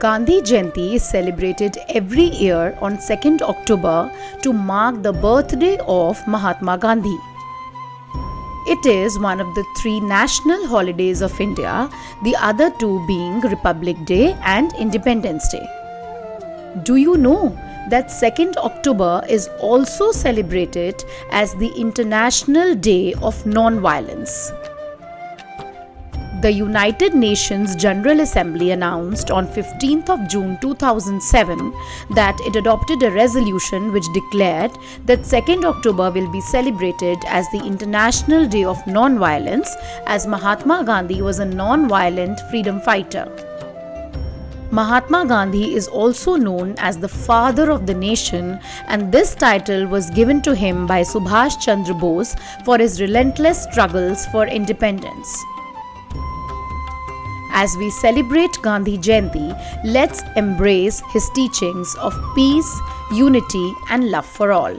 Gandhi Jayanti is celebrated every year on 2nd October to mark the birthday of Mahatma Gandhi. It is one of the three national holidays of India, the other two being Republic Day and Independence Day. Do you know that 2nd October is also celebrated as the International Day of Non-Violence? The United Nations General Assembly announced on 15th of June 2007 that it adopted a resolution which declared that 2nd October will be celebrated as the International Day of Non-Violence, as Mahatma Gandhi was a non-violent freedom fighter. Mahatma Gandhi is also known as the father of the nation, and this title was given to him by Subhas Chandra Bose for his relentless struggles for independence. As we celebrate Gandhi Jayanti, let's embrace his teachings of peace, unity, and love for all.